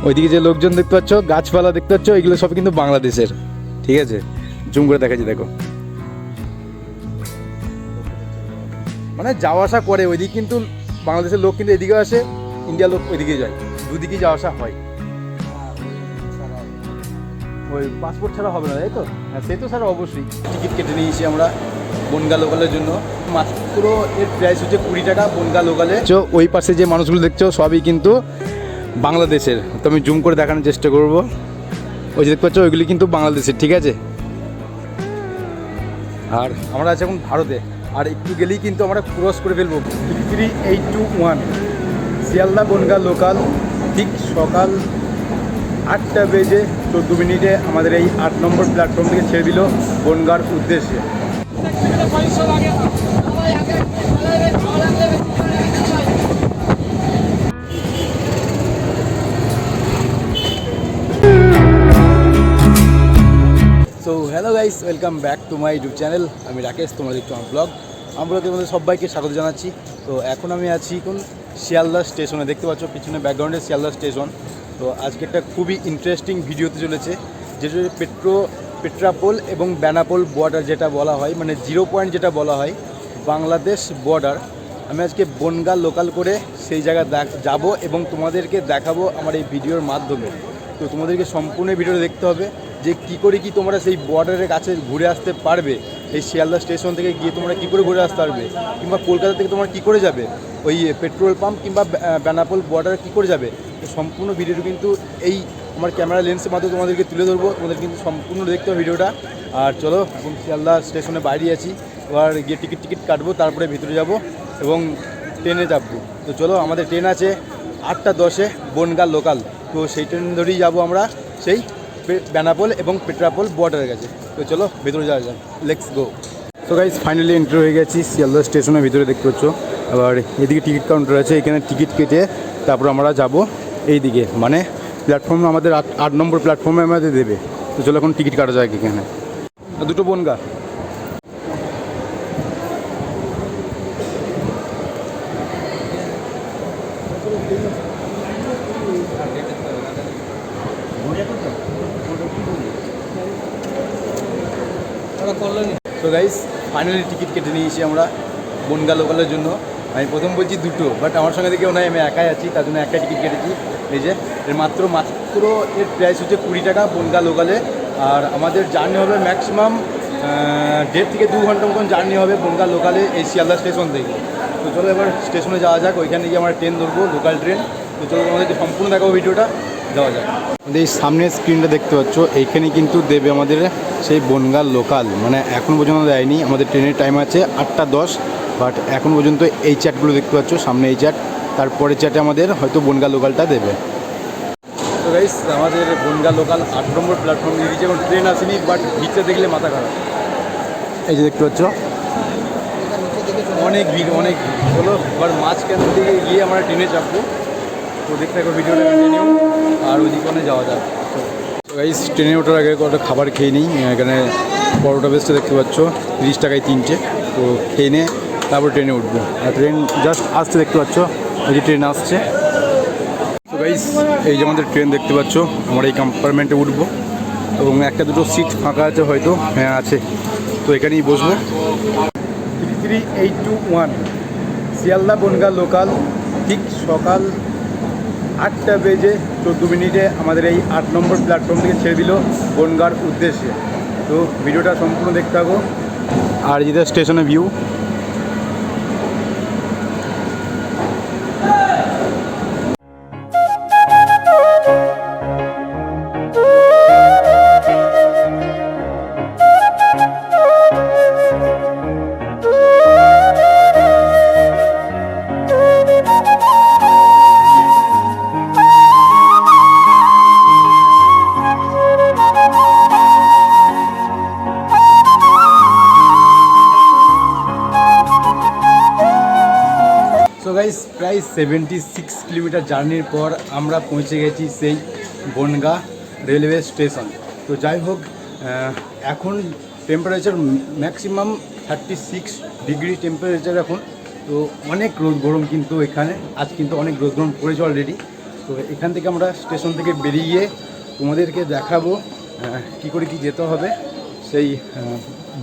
ওইদিকে যে লোকজন দেখতে পাচ্ছ, গাছপালা দেখতে পাচ্ছ, এগুলো সব কিন্তু বাংলাদেশের। ঠিক আছে, জুম করে দেখাচ্ছি, দেখো মানে যাওয়া আসা করে ওইদিকে, কিন্তু বাংলাদেশের লোক কিন্তু এদিকে আসে, ইন্ডিয়ার লোক ওইদিকে যায়, দুদিকেই যাওয়া আসা হয়। ওই পাসপোর্ট ছাড়া হবে না, তাই তো? হ্যাঁ, সে তো স্যার অবশ্যই। টিকিট কেটে নিয়েছি আমরা বনগা লোকালের জন্য। মাত্র এর প্রাইস হচ্ছে 20 টাকা বনগা লোকালে। ওই পাশে যে মানুষগুলো দেখছো সবই কিন্তু বাংলাদেশের। তো আমি জুম করে দেখানোর চেষ্টা করব। ওই যে দেখতে পাচ্ছ, ওইগুলি কিন্তু বাংলাদেশের। ঠিক আছে, আর আমরা আছি এখন ভারতে, আর একটু গেলেই কিন্তু আমরা ক্রস করে ফেলবো 3821 শিয়ালদা বনগা লোকাল। ঠিক সকাল 8টা বেজে 14 মিনিটে আমাদের এই 8 নম্বর প্ল্যাটফর্ম থেকে ছেড়ে দিল বনগার উদ্দেশ্যে। So hello guys, welcome back to my YouTube channel. আমি রাকেশ, তোমরা দেখছো আমার ব্লগ। আমরা তোমাদের সবাইকে স্বাগত জানাচ্ছি। তো এখন আমি আছি কোন শিয়ালদা স্টেশনে, দেখতে পাচ্ছ পিছনে ব্যাকগ্রাউন্ডে শিয়ালদা স্টেশন। তো আজকে একটা খুবই ইন্টারেস্টিং ভিডিওতে চলেছে, যেটা পেট্রাপোল এবং বেনাপোল বর্ডার যেটা বলা হয়, মানে 0 পয়েন্ট যেটা বলা হয়, বাংলাদেশ বর্ডার। আমি আজকে বনগা লোকাল করে সেই জায়গায় যাব এবং তোমাদেরকে দেখাবো আমার এই ভিডিওর মাধ্যমে। তো তোমাদেরকে সম্পূর্ণ ভিডিওটা দেখতে হবে যে কী করে কি তোমরা সেই বর্ডারের কাছে ঘুরে আসতে পারবে। এই শিয়ালদা স্টেশন থেকে গিয়ে তোমরা কী করে ঘুরে আসতে পারবে, কিংবা কলকাতা থেকে তোমরা কী করে যাবে ওই পেট্রোল পাম্প কিংবা বেনাপোল বর্ডারে কী করে যাবে। তো সম্পূর্ণ ভিডিওটা কিন্তু এই আমার ক্যামেরা লেন্সের মাধ্যমে তোমাদেরকে তুলে ধরবো। তোমাদের কিন্তু সম্পূর্ণ দেখতে হবে ভিডিওটা। আর চলো, এখন শিয়ালদা স্টেশনে বাইরে আছি, এবার গিয়ে টিকিট কাটবো, তারপরে ভিতরে যাব এবং ট্রেনে যাবো। তো চলো, আমাদের ট্রেন আছে 8টা 10-এ বনগা লোকাল। তো সেই ট্রেন ধরেই যাবো আমরা সেই বেনাপোল এবং পেট্রাপোল বর্ডারের কাছে। তো চলো ভেতরে যাওয়া যাক, লেটস গো। তো গাইস, ফাইনালি এন্ট্রি হয়ে গেছি শিয়ালদা স্টেশনের ভিতরে, দেখতে পাচ্ছ। আবার এদিকে টিকিট কাউন্টার আছে, এখানে টিকিট কেটে তারপর আমরা যাব এই দিকে, মানে প্ল্যাটফর্মে আমাদের 8 নম্বর প্ল্যাটফর্মে আমাদের দেবে। তো চলো এখন টিকিট কাটা যায় এখানে। দুটো বনগা। তো গাইস, ফাইনালি টিকিট কেটে নিয়েছি আমরা বনগা লোকালের জন্য। আমি প্রথম বলছি দুটো, বাট আমার সঙ্গে কেউ নাই, আমি একাই আছি, তার জন্য একটা টিকিট কেটেছি। এই যে এর মাত্র এর প্রাইস হচ্ছে 20 টাকা বনগা লোকালে। আর আমাদের জার্নি হবে ম্যাক্সিমাম 1.5 থেকে 2 ঘন্টা মতন জার্নি হবে বনগা লোকালে এই শিয়ালদা স্টেশন থেকে। তো চলো এবার স্টেশনে যাওয়া যাক, ওইখানে গিয়ে আমরা ট্রেন ধরবো, লোকাল ট্রেন। তো চলো আমাদেরকে সম্পূর্ণ দেখাবো ভিডিওটা, যাওয়া যাক। আমাদের এই সামনের স্ক্রিনটা দেখতে পাচ্ছ, এইখানে কিন্তু দেবে আমাদের সেই বনগা লোকাল, মানে এখন পর্যন্ত দেয়নি। আমাদের ট্রেনের টাইম আছে 8টা 10, বাট এখন পর্যন্ত এই চ্যাটগুলো দেখতে পাচ্ছ, সামনে এই চ্যাট, তারপরে চ্যাটে আমাদের হয়তো বনগা লোকালটা দেবে। তো গাইস, আমাদের বনগা লোকাল 8 নম্বর প্ল্যাটফর্ম দিয়ে দিচ্ছে, এখন ট্রেন আসেনি, বাট ভিড়টা দেখলে মাথা খারাপ। এই যে দেখতে পাচ্ছ, অনেক ভিড়, অনেক ভিড়। চলো এবার মাঝখান থেকে গিয়ে আমরা ট্রেনে চাপবো। তো দেখতে থাকো ভিডিওটা কন্টিনিউ, আর ওইদিকে যাওয়া যাক। গাইস, ট্রেনে ওঠার আগে কটা খাবার খেয়ে নিই। এখানে পরোটা বেসটা দেখতে পাচ্ছ 30 টাকায় 3টে। তো খেয়ে নিয়ে তারপর ট্রেনে উঠবো। আর ট্রেন জাস্ট আসতে দেখতে পাচ্ছ, এই যে ট্রেন আসছে। তো গাইস, এই যে আমাদের ট্রেন দেখতে পাচ্ছ, আমরা এই কম্পার্টমেন্টে উঠবো এবং একটা দুটো সিট ফাঁকা আছে হয়তো, হ্যাঁ আছে। তো এখানেই বসবো। 3821 শিয়ালদা বনগা লোকাল। ঠিক সকাল 8টা বেজে 14 মিনিটে আমাদের এই 8 নম্বর প্ল্যাটফর্ম থেকে ছেড়ে দিল বনগার উদ্দেশ্যে। তো ভিডিওটা সম্পূর্ণ দেখতে থাকো। আর যেটা স্টেশনের ভিউ, গাইস প্রায় 76 কিলোমিটার জার্নির পর আমরা পৌঁছে গেছি সেই বনগা রেলওয়ে স্টেশন। তো যাই হোক, এখন টেম্পারেচার ম্যাক্সিমাম 36 ডিগ্রি টেম্পারেচার এখন। তো অনেক রোদ গরম কিন্তু এখানে, আজ কিন্তু অনেক রোদ গরম পড়েছে অলরেডি। তো এখান থেকে আমরা স্টেশন থেকে বেরিয়ে তোমাদেরকে দেখাবো কী করে কী যেতে হবে সেই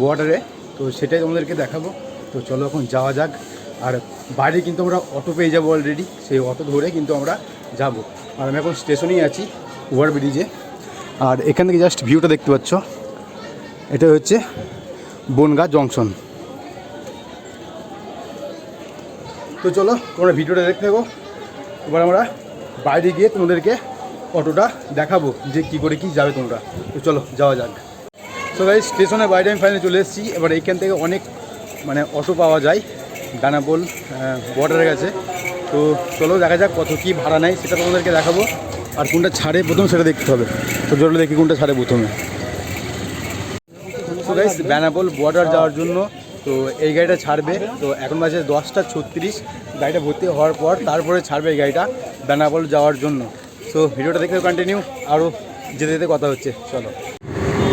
বর্ডারে, তো সেটাই তোমাদেরকে দেখাবো। তো চলো এখন যাওয়া যাক। আর বাইরে কিন্তু আমরা অটো পেয়ে যাবো অলরেডি, সেই অটো ধরে কিন্তু আমরা যাব। আর আমি এখন স্টেশনেই আছি, ওভারব্রিজে। আর এখান থেকে জাস্ট ভিউটা দেখতে পাচ্ছ, এটা হচ্ছে বনগাঁ জংশন। তো চলো তোমরা ভিডিওটা দেখতে থাকো। এবার আমরা বাইরে গিয়ে তোমাদেরকে অটোটা দেখাবো যে কী করে কী যাবে তোমরা। তো চলো যাওয়া যাক। সো গাইস, স্টেশনের বাইরে আমি ফাইনালি চলে এসেছি। এবার এইখান থেকে অনেক অটো পাওয়া যায় বেনাপোল বর্ডারের কাছে। তো চলো দেখা যাক কত কী ভাড়া নেয় সেটা তোমাদেরকে দেখাবো। আর কোনটা ছাড়ে প্রথম সেটা দেখতে হবে। তো চলো দেখি কোনটা ছাড়ে প্রথমে। সো গাইস, বেনাপোল বর্ডার যাওয়ার জন্য তো এই গাড়িটা ছাড়বে। তো এখন বাজে 10:36। গাড়িটা ভর্তি হওয়ার পর তারপরে ছাড়বে এই গাড়িটা বেনাপোল যাওয়ার জন্য। সো ভিডিওটা দেখতে কন্টিনিউ, আরও যেতে যেতে কথা হচ্ছে, চলো।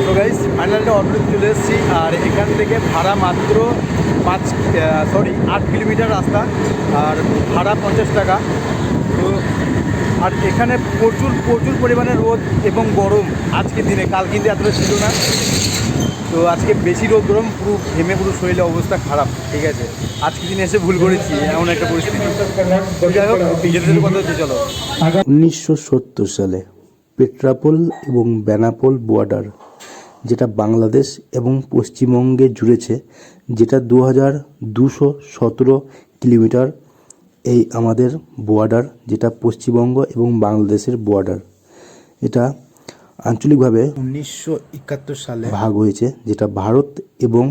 তো গাইস, ফাইনালটা অটোতে চলে এসেছি। আর এখান থেকে ভাড়া মাত্র 8 কিলোমিটার রাস্তা, আর ভাড়া 50 টাকা। তো আর এখানে প্রচুর পরিমাণে রোদ এবং গরম আজকের দিনে, কাল কিন্তু এতটা ছিল না। তো আজকে বেশি রোদ গরম, পুরো ঘেমে পুরো শরীরে অবস্থা খারাপ, ঠিক আছে। আজকে দিনে এসে ভুল করেছি, এমন একটা পরিস্থিতি। যাই হোক, যেতে কথা হচ্ছে, চলো। 1970 সালে পেট্রাপোল এবং বেনাপোল বর্ডার, যেটা বাংলাদেশ এবং পশ্চিমবঙ্গে জুড়েছে, যেটা 2217 কিলোমিটার এই আমাদের বর্ডার, যেটা পশ্চিমবঙ্গ এবং বাংলাদেশের বর্ডার। এটা আঞ্চলিকভাবে 1971 সালে ভাগ হয়েছে, যেটা ভারত এবং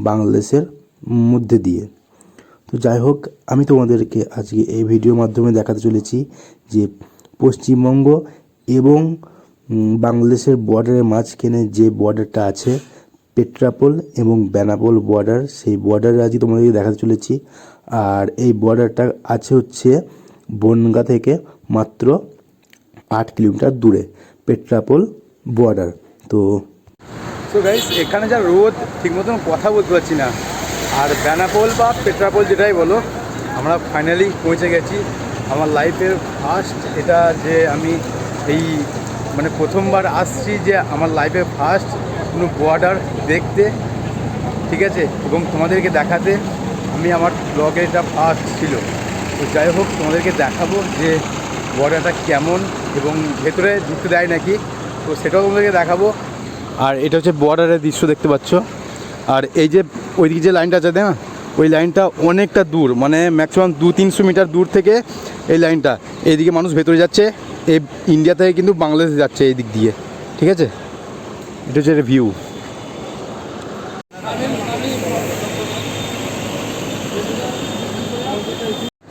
বাংলাদেশের মধ্যে দিয়ে। তো যাই হোক, আমি তোমাদেরকে আজকে এই ভিডিওর মাধ্যমে দেখাতে চলেছি যে পশ্চিমবঙ্গ এবং বাংলাদেশের বর্ডারের মাঝখানে যে বর্ডারটা আছে পেট্রাপোল এবং বেনাপোল বর্ডার, সেই বর্ডারে আজকে তোমাদেরকে দেখাতে চলেছি। আর এই বর্ডারটা আছে হচ্ছে বনগাঁ থেকে মাত্র 8 কিলোমিটার দূরে পেট্রাপোল বর্ডার। তো গাইস, এখানে যা রোদ, ঠিক মতন কথা বলতে পারছি না। আর বেনাপোল বা পেট্রাপোল যেটাই বলো, আমরা ফাইনালি পৌঁছে গেছি। আমার লাইফের ফার্স্ট এটা, যে আমি এই প্রথমবার আসছি, যে আমার লাইফে ফার্স্ট কোনো বর্ডার দেখতে, ঠিক আছে, এবং তোমাদেরকে দেখাতে। আমি আমার ব্লগে এটা ফার্স্ট ছিল। তো যাই হোক, তোমাদেরকে দেখাবো যে বর্ডারটা কেমন এবং ভেতরে ঢুকতে দেয় নাকি, তো সেটাও তোমাদেরকে দেখাবো। আর এটা হচ্ছে বর্ডারের দৃশ্য, দেখতে পাচ্ছ। আর এই যে ওইদিকে যে লাইনটা আছে না, ওই লাইনটা অনেকটা দূর, ম্যাক্সিমাম 200-300 মিটার দূর থেকে এই লাইনটা। এইদিকে মানুষ ভেতরে যাচ্ছে, এই ইন্ডিয়া থেকে কিন্তু বাংলাদেশ যাচ্ছে এই দিক দিয়ে, ঠিক আছে। এটা হচ্ছে ভিউ।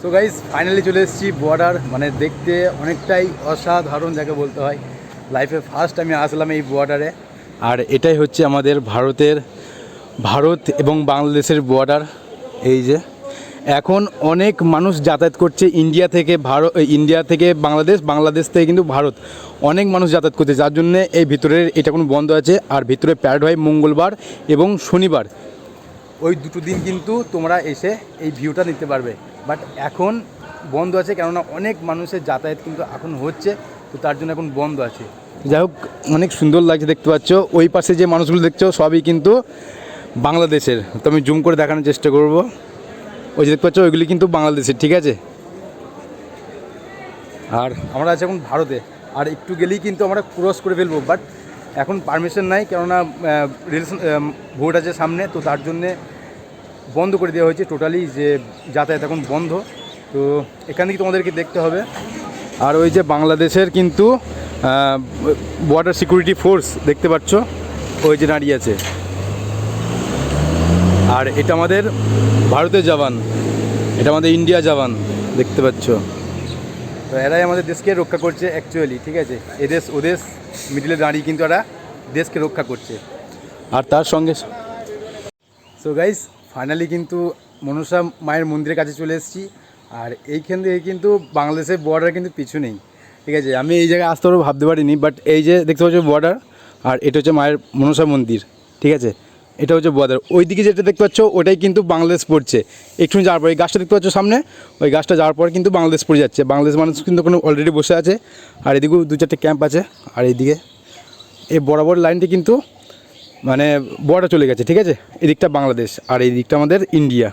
সো গাইস, ফাইনালি চলে এসেছি বর্ডার। দেখতে অনেকটাই অসাধারণ যাকে বলতে হয়। লাইফে ফার্স্ট আমি আসলাম এই বর্ডারে। আর এটাই হচ্ছে আমাদের ভারত এবং বাংলাদেশের বর্ডার। এই যে এখন অনেক মানুষ যাতায়াত করছে ইন্ডিয়া থেকে বাংলাদেশ থেকে কিন্তু ভারত, অনেক মানুষ যাতায়াত করছে, যার জন্যে এই ভিতরের এটা কোনো বন্ধ আছে। আর ভিতরে প্যারেড হয় মঙ্গলবার এবং শনিবার, ওই দুটো দিন কিন্তু তোমরা এসে এই ভিউটা নিতে পারবে। বাট এখন বন্ধ আছে, কেননা অনেক মানুষের যাতায়াত কিন্তু এখন হচ্ছে, তো তার জন্য এখন বন্ধ আছে। যাই হোক, অনেক সুন্দর লাগছে, দেখতে পাচ্ছ। ওই পাশে যে মানুষগুলো দেখছো সবই কিন্তু বাংলাদেশের। তো আমি জুম করে দেখানোর চেষ্টা করব। ওই যে দেখতে পাচ্ছ, ওইগুলি কিন্তু বাংলাদেশের, ঠিক আছে। আর আমরা আছি এখন ভারতে। আর একটু গেলেই কিন্তু আমরা ক্রস করে ফেলবো, বাট এখন পারমিশন নাই, কেননা ভোট আছে সামনে, তো তার জন্যে বন্ধ করে দেওয়া হয়েছে টোটালি, যে যাতায়াত এখন বন্ধ। তো এখান থেকে তোমাদেরকে দেখতে হবে। আর ওই যে বাংলাদেশের কিন্তু বর্ডার সিকিউরিটি ফোর্স দেখতে পাচ্ছ, ওই যে দাঁড়িয়ে আছে। আর এটা আমাদের ভারতের জওয়ান, এটা আমাদের ইন্ডিয়া জওয়ান, দেখতে পাচ্ছ। তো এরাই আমাদের দেশকে রক্ষা করছে অ্যাকচুয়ালি, ঠিক আছে। এদেশ ওদেশ মিডিলে দাঁড়িয়ে কিন্তু এরা দেশকে রক্ষা করছে। আর তার সঙ্গে সো গাইস, ফাইনালি কিন্তু মনসা মায়ের মন্দিরের কাছে চলে এসেছি। আর এইখান থেকে কিন্তু বাংলাদেশের বর্ডার কিন্তু পিছু নেই, ঠিক আছে। আমি এই জায়গায় আসতে পারবো ভাবতে পারিনি, বাট এই যে দেখতে পাচ্ছ বর্ডার, আর এটা হচ্ছে মায়ের মনসা মন্দির, ঠিক আছে। এটা হচ্ছে বর্ডার। ওইদিকে যেটা দেখতে পাচ্ছ ওটাই কিন্তু বাংলাদেশ পড়ছে। একটু যাওয়ার পর এই গাছটা দেখতে পাচ্ছ সামনে, ওই গাছটা যাওয়ার পর কিন্তু বাংলাদেশ পড়ে যাচ্ছে। বাংলাদেশ মানুষ কিন্তু কোনো অলরেডি বসে আছে, আর এদিকেও 2-4টে ক্যাম্প আছে। আর এইদিকে এই বরাবর লাইনটি কিন্তু মানে বর্ডার চলে গেছে, ঠিক আছে। এদিকটা বাংলাদেশ আর এই দিকটা আমাদের ইন্ডিয়া।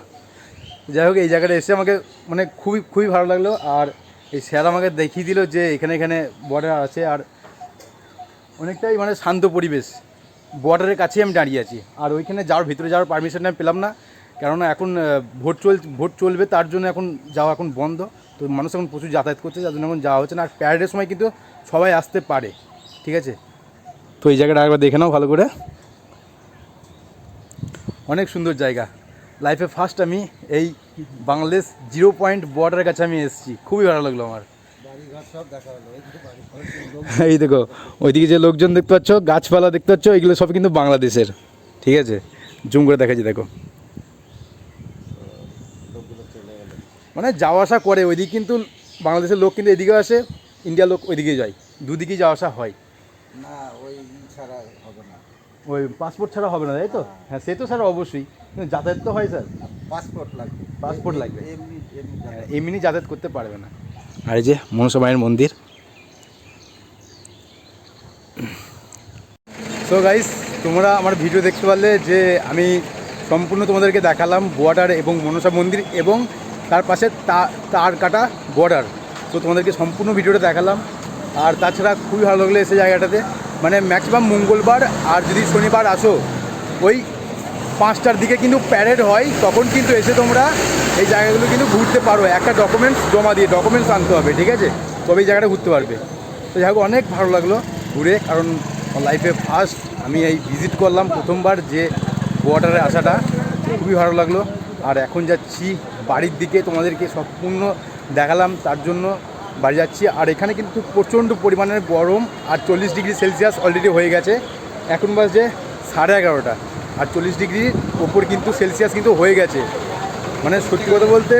যাই হোক, এই জায়গাটা এসে আমাকে মানে খুবই ভালো লাগলো। আর এই স্যার আমাকে দেখিয়ে দিল যে এখানে বর্ডার আছে, আর অনেকটাই মানে শান্ত পরিবেশ। বর্ডারের কাছেই আমি দাঁড়িয়ে আছি। আর ওইখানে ভিতরে যাওয়ার পারমিশন আমি পেলাম না, কেননা এখন ভোট চলবে, তার জন্য এখন যাওয়া এখন বন্ধ। তো মানুষ এখন প্রচুর যাতায়াত করছে, যার জন্য এখন যাওয়া হচ্ছে না। আর প্যারেডের সময় কিন্তু সবাই আসতে পারে, ঠিক আছে। তো এই জায়গাটা একবার দেখে নাও ভালো করে, অনেক সুন্দর জায়গা। লাইফে ফার্স্ট আমি এই বাংলাদেশ 0 পয়েন্ট বর্ডারের কাছে আমি এসেছি, খুবই ভালো লাগলো আমার। এই দেখো ওইদিকে যে লোকজন দেখতে পাচ্ছ, গাছপালা দেখতে পাচ্ছ, এগুলো সব কিন্তু বাংলাদেশের, ঠিক আছে। জুম করে দেখাচ্ছি, দেখো মানে যাওয়া আসা করে ওইদিকে, কিন্তু বাংলাদেশের লোক কিন্তু এদিকে আসে, ইন্ডিয়ার লোক ওইদিকে যায়, দুদিকেই যাওয়া আসা হয় না, ওই ছাড়া হবে না। ওই পাসপোর্ট ছাড়া হবে না, তাই তো? হ্যাঁ, সে তো স্যার অবশ্যই, কিন্তু যাতায়াত তো হয় স্যার, পাসপোর্ট লাগবে। পাসপোর্ট লাগবে, এমনি এমনি যাতায়াত করতে পারবে না। আর এই যে মনসা মায়ের মন্দির। সো গাইস, তোমরা আমার ভিডিও দেখতে পারলে যে আমি সম্পূর্ণ তোমাদেরকে দেখালাম বর্ডার এবং মনসা মন্দির এবং তার পাশে তার কাটা বর্ডার। তো তোমাদেরকে সম্পূর্ণ ভিডিওটা দেখালাম। আর তাছাড়া খুবই ভালো লাগলো এসে জায়গাটাতে, মানে ম্যাক্সিমাম মঙ্গলবার আর যদি শনিবার আসো ওই 5টার দিকে কিন্তু প্যারেড হয়, তখন কিন্তু এসে তোমরা এই জায়গাগুলো কিন্তু ঘুরতে পারো। একটা ডকুমেন্টস জমা দিয়ে ডকুমেন্টস আনতে হবে, ঠিক আছে, তবে এই জায়গাটা ঘুরতে পারবে। তো যাই হোক, অনেক ভালো লাগলো ঘুরে, কারণ লাইফে ফার্স্ট আমি এই ভিজিট করলাম প্রথমবার যে বর্ডারে আসাটা, খুবই ভালো লাগলো। আর এখন যাচ্ছি বাড়ির দিকে, তোমাদেরকে সম্পূর্ণ দেখালাম, তার জন্য বাড়ি যাচ্ছি। আর এখানে কিন্তু প্রচণ্ড পরিমাণের গরম, আর 40 ডিগ্রি সেলসিয়াস অলরেডি হয়ে গেছে। এখন বাজে 11:30, আর 40 ডিগ্রির ওপর কিন্তু সেলসিয়াস কিন্তু হয়ে গেছে। মানে সত্যি কথা বলতে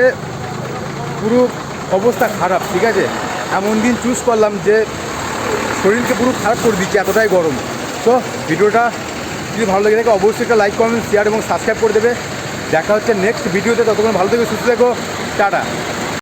পুরো অবস্থা খারাপ, ঠিক আছে। এমন দিন চুজ করলাম যে শরীরকে পুরো খারাপ করে দিচ্ছে, এতটাই গরম। তো ভিডিওটা যদি ভালো লাগে থাকে অবশ্যই একটা লাইক, কমেন্ট, শেয়ার এবং সাবস্ক্রাইব করে দেবে। দেখা হচ্ছে নেক্সট ভিডিওতে, ততক্ষণ ভালো থেকো, সুস্থ থেকো, টাটা।